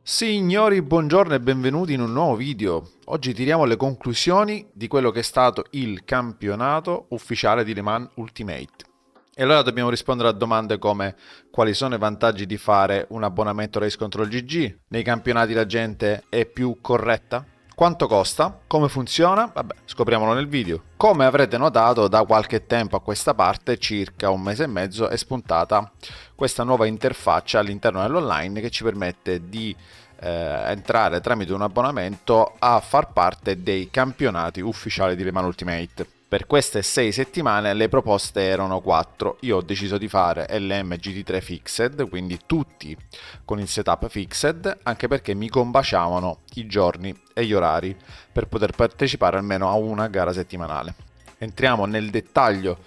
Signori, buongiorno e benvenuti in un nuovo video. Oggi tiriamo le conclusioni di quello che è stato il campionato ufficiale di Le Mans Ultimate. E allora dobbiamo rispondere a domande come: quali sono i vantaggi di fare un abbonamento Race Control GG? Nei campionati la gente è più corretta? Quanto costa? Come funziona? Vabbè, scopriamolo nel video. Come avrete notato, da qualche tempo a questa parte, circa un mese e mezzo, è spuntata questa nuova interfaccia all'interno dell'online che ci permette di entrare tramite un abbonamento a far parte dei campionati ufficiali di Le Mans Ultimate. Per queste 6 settimane le proposte erano 4. Io ho deciso di fare LM GT3 Fixed, quindi tutti con il setup Fixed, anche perché mi combaciavano i giorni e gli orari per poter partecipare almeno a una gara settimanale. Entriamo nel dettaglio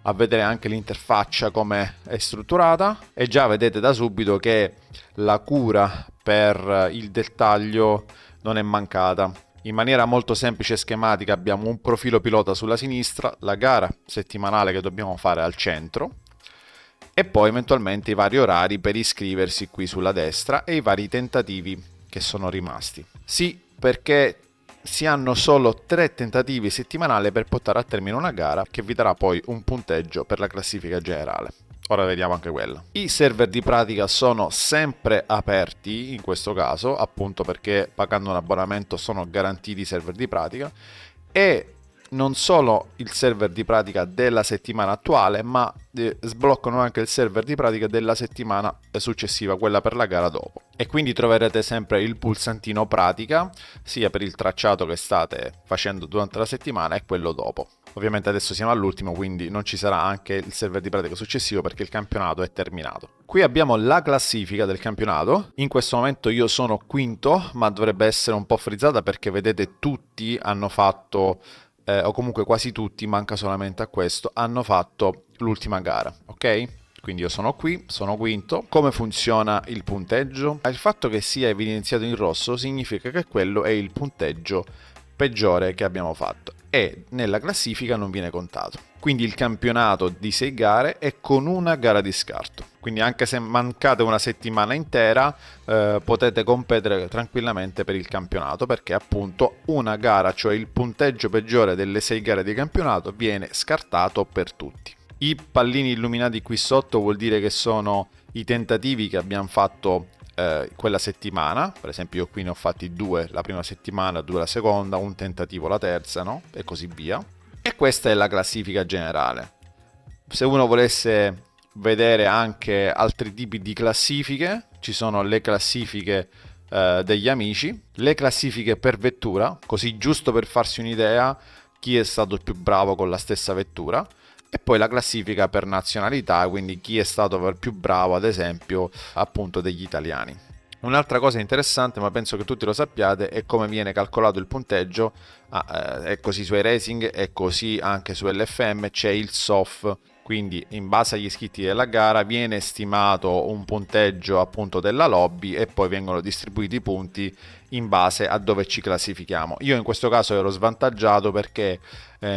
a vedere anche l'interfaccia come è strutturata e già vedete da subito che la cura per il dettaglio non è mancata. In maniera molto semplice e schematica abbiamo un profilo pilota sulla sinistra, la gara settimanale che dobbiamo fare al centro e poi eventualmente i vari orari per iscriversi qui sulla destra e i vari tentativi che sono rimasti. Sì, perché si hanno solo 3 tentativi settimanali per portare a termine una gara che vi darà poi un punteggio per la classifica generale. Ora vediamo anche quella. I server di pratica sono sempre aperti in questo caso, appunto perché pagando un abbonamento sono garantiti i server di pratica, e non solo il server di pratica della settimana attuale, ma sbloccano anche il server di pratica della settimana successiva, quella per la gara dopo. E quindi troverete sempre il pulsantino pratica, sia per il tracciato che state facendo durante la settimana e quello dopo. Ovviamente adesso siamo all'ultimo, quindi non ci sarà anche il server di pratica successivo perché il campionato è terminato. Qui abbiamo la classifica del campionato. In questo momento io sono quinto, ma dovrebbe essere un po' frizzata perché vedete tutti hanno fatto, o comunque quasi tutti, manca solamente a questo, hanno fatto l'ultima gara, ok? Quindi io sono qui, sono quinto. Come funziona il punteggio? Il fatto che sia evidenziato in rosso significa che quello è il punteggio peggiore che abbiamo fatto e nella classifica non viene contato. Quindi il campionato di 6 gare è con una gara di scarto. Quindi anche se mancate una settimana intera potete competere tranquillamente per il campionato, perché appunto una gara, cioè il punteggio peggiore delle 6 gare di campionato, viene scartato per tutti. I pallini illuminati qui sotto vuol dire che sono i tentativi che abbiamo fatto quella settimana. Per esempio io qui ne ho fatti 2 la prima settimana, 2 la seconda, un tentativo la terza, no? E così via. E questa è la classifica generale. Se uno volesse vedere anche altri tipi di classifiche, ci sono le classifiche degli amici, le classifiche per vettura, così giusto per farsi un'idea chi è stato il più bravo con la stessa vettura, e poi la classifica per nazionalità, quindi chi è stato più bravo, ad esempio, appunto degli italiani. Un'altra cosa interessante, ma penso che tutti lo sappiate, è come viene calcolato il punteggio. È così su iRacing e così anche su LFM c'è il SOF, quindi in base agli iscritti della gara viene stimato un punteggio appunto della lobby e poi vengono distribuiti i punti in base a dove ci classifichiamo. Io in questo caso ero svantaggiato perché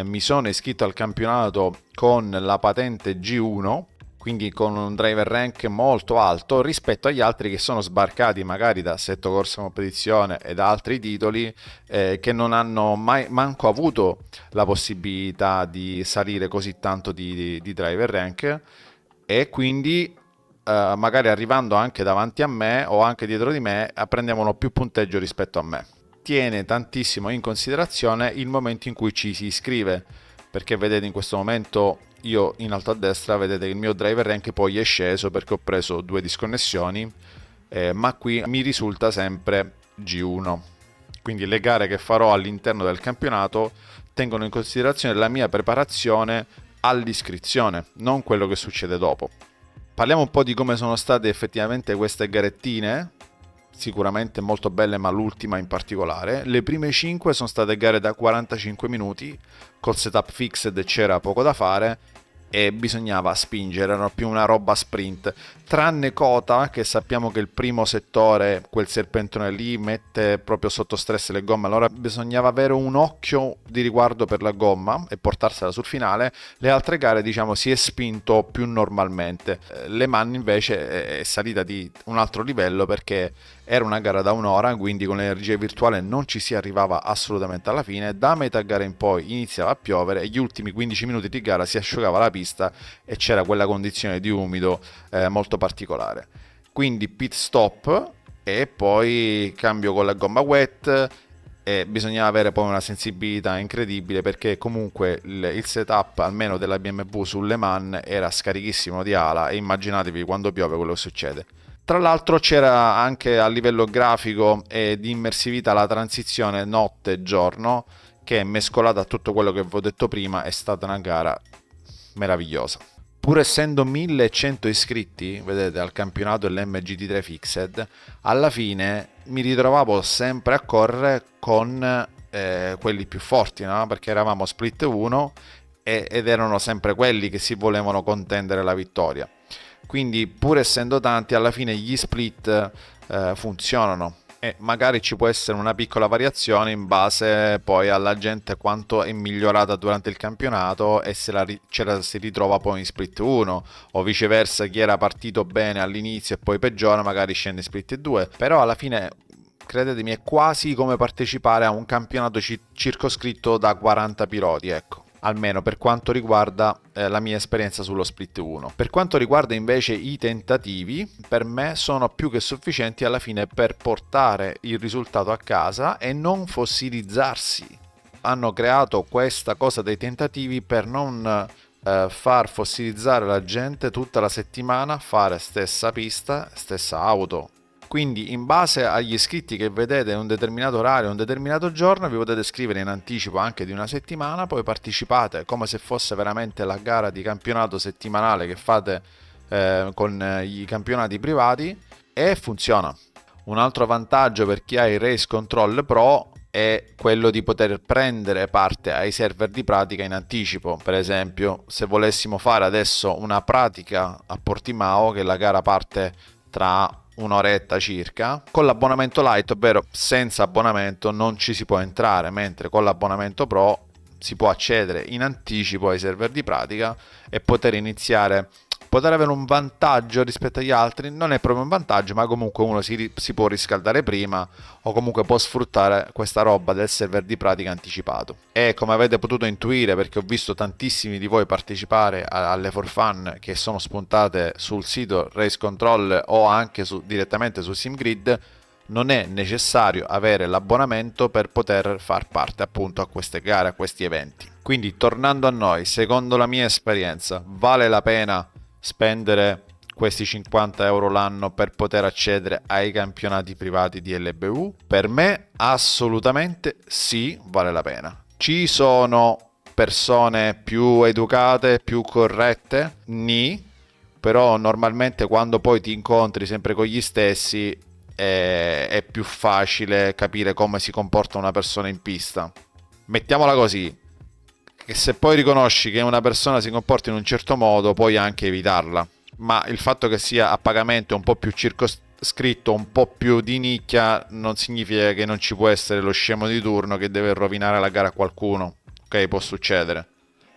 mi sono iscritto al campionato con la patente G1, quindi con un driver rank molto alto rispetto agli altri che sono sbarcati magari da Assetto Corsa Competizione e da altri titoli che non hanno mai manco avuto la possibilità di salire così tanto di driver rank, e quindi magari arrivando anche davanti a me o anche dietro di me prendevano più punteggio rispetto a me. Tiene tantissimo in considerazione il momento in cui ci si iscrive, perché vedete in questo momento io in alto a destra vedete che il mio driver rank poi è sceso perché ho preso 2 disconnessioni, ma qui mi risulta sempre G1. Quindi le gare che farò all'interno del campionato tengono in considerazione la mia preparazione all'iscrizione, non quello che succede dopo. Parliamo un po' di come sono state effettivamente queste garettine, sicuramente molto belle, ma l'ultima in particolare. Le prime 5 sono state gare da 45 minuti, col setup fixed c'era poco da fare e bisognava spingere, erano più una roba sprint, tranne Cota, che sappiamo che il primo settore, quel serpentone lì, mette proprio sotto stress le gomme, allora bisognava avere un occhio di riguardo per la gomma e portarsela sul finale. Le altre gare diciamo si è spinto più normalmente. Le Mans invece è salita di un altro livello perché Era una gara da un'ora, quindi con l'energia virtuale non ci si arrivava assolutamente alla fine. Da metà gara in poi iniziava a piovere e gli ultimi 15 minuti di gara si asciugava la pista e c'era quella condizione di umido molto particolare. Quindi pit stop e poi cambio con la gomma wet, e bisognava avere poi una sensibilità incredibile, perché comunque il setup almeno della BMW sul Le Mans era scarichissimo di ala, e immaginatevi quando piove quello che succede. Tra l'altro c'era anche a livello grafico e di immersività la transizione notte-giorno, che mescolata a tutto quello che vi ho detto prima è stata una gara meravigliosa. Pur essendo 1100 iscritti, vedete, al campionato dell'MGT3 Fixed, alla fine mi ritrovavo sempre a correre con quelli più forti, no? Perché eravamo split 1 ed erano sempre quelli che si volevano contendere la vittoria. Quindi pur essendo tanti, alla fine gli split funzionano, e magari ci può essere una piccola variazione in base poi alla gente quanto è migliorata durante il campionato e se ce la si ritrova poi in split 1, o viceversa, chi era partito bene all'inizio e poi peggiora magari scende in split 2. Però alla fine, credetemi, è quasi come partecipare a un campionato circoscritto da 40 piloti, ecco, almeno per quanto riguarda la mia esperienza sullo split 1. Per quanto riguarda invece i tentativi, per me sono più che sufficienti alla fine per portare il risultato a casa e non fossilizzarsi. Hanno creato questa cosa dei tentativi per non far fossilizzare la gente tutta la settimana, fare stessa pista, stessa auto. Quindi in base agli iscritti che vedete in un determinato orario, un determinato giorno, vi potete iscrivere in anticipo anche di una settimana, poi partecipate come se fosse veramente la gara di campionato settimanale che fate con i campionati privati, e funziona. Un altro vantaggio per chi ha il Race Control Pro è quello di poter prendere parte ai server di pratica in anticipo. Per esempio, se volessimo fare adesso una pratica a Portimao, che la gara parte tra un'oretta circa, con l'abbonamento light, ovvero senza abbonamento, non ci si può entrare, mentre con l'abbonamento pro si può accedere in anticipo ai server di pratica e poter iniziare. Poter avere un vantaggio rispetto agli altri, non è proprio un vantaggio, ma comunque uno si può riscaldare prima, o comunque può sfruttare questa roba del server di pratica anticipato. E come avete potuto intuire, perché ho visto tantissimi di voi partecipare alle for fun che sono spuntate sul sito Race Control o anche direttamente su SimGrid, non è necessario avere l'abbonamento per poter far parte appunto a queste gare, a questi eventi. Quindi, tornando a noi, secondo la mia esperienza, vale la pena spendere questi 50 euro l'anno per poter accedere ai campionati privati di LBU? Per me assolutamente sì, vale la pena. Ci sono persone più educate, più corrette? Nì, però normalmente quando poi ti incontri sempre con gli stessi è più facile capire come si comporta una persona in pista. Mettiamola così, che se poi riconosci che una persona si comporta in un certo modo, puoi anche evitarla. Ma il fatto che sia a pagamento un po' più circoscritto, un po' più di nicchia, non significa che non ci può essere lo scemo di turno che deve rovinare la gara a qualcuno. Ok, può succedere.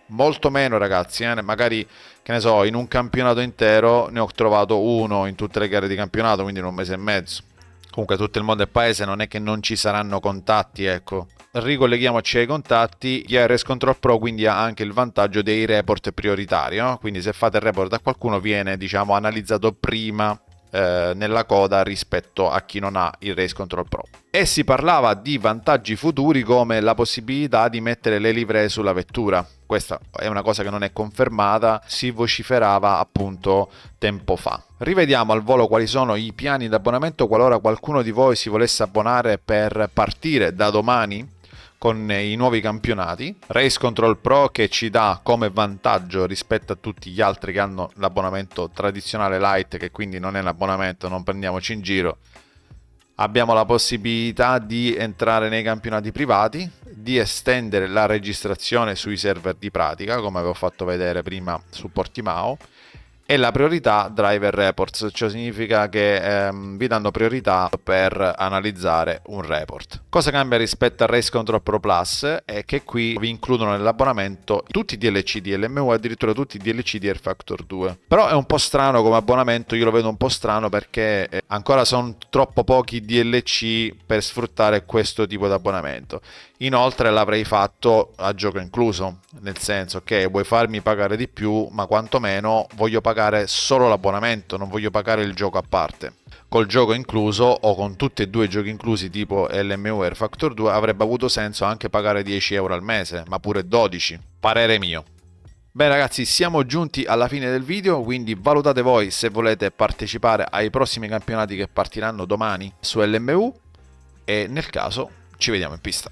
Molto meno, ragazzi, magari, che ne so, in un campionato intero ne ho trovato uno in tutte le gare di campionato, quindi in un mese e mezzo. Comunque tutto il mondo è paese, non è che non ci saranno contatti, ecco. Ricolleghiamoci ai contatti. Chi ha il Race Control Pro quindi ha anche il vantaggio dei report prioritari, no? Quindi se fate il report a qualcuno viene, diciamo, analizzato prima nella coda rispetto a chi non ha il Race Control Pro. E si parlava di vantaggi futuri come la possibilità di mettere le livree sulla vettura. Questa è una cosa che non è confermata, si vociferava appunto tempo fa. Rivediamo al volo quali sono i piani di abbonamento qualora qualcuno di voi si volesse abbonare per partire da domani con i nuovi campionati. Race Control Pro, che ci dà come vantaggio rispetto a tutti gli altri che hanno l'abbonamento tradizionale light, che quindi non è un abbonamento, non prendiamoci in giro. Abbiamo la possibilità di entrare nei campionati privati, di estendere la registrazione sui server di pratica, come avevo fatto vedere prima su Portimao, e la priorità Driver Reports, cioè significa che vi danno priorità per analizzare un report. Cosa cambia rispetto a Race Control Pro Plus è che qui vi includono nell'abbonamento tutti i DLC di LMU, addirittura tutti i DLC di Air Factor 2. Però è un po' strano come abbonamento, io lo vedo un po' strano perché ancora sono troppo pochi DLC per sfruttare questo tipo di abbonamento. Inoltre l'avrei fatto a gioco incluso, nel senso che vuoi farmi pagare di più, ma quantomeno voglio pagare solo l'abbonamento, non voglio pagare il gioco a parte. Col gioco incluso o con tutti e due i giochi inclusi tipo LMU Air Factor 2 avrebbe avuto senso anche pagare 10 euro al mese, ma pure 12. Parere mio. Bene ragazzi, siamo giunti alla fine del video, quindi valutate voi se volete partecipare ai prossimi campionati che partiranno domani su LMU e nel caso ci vediamo in pista.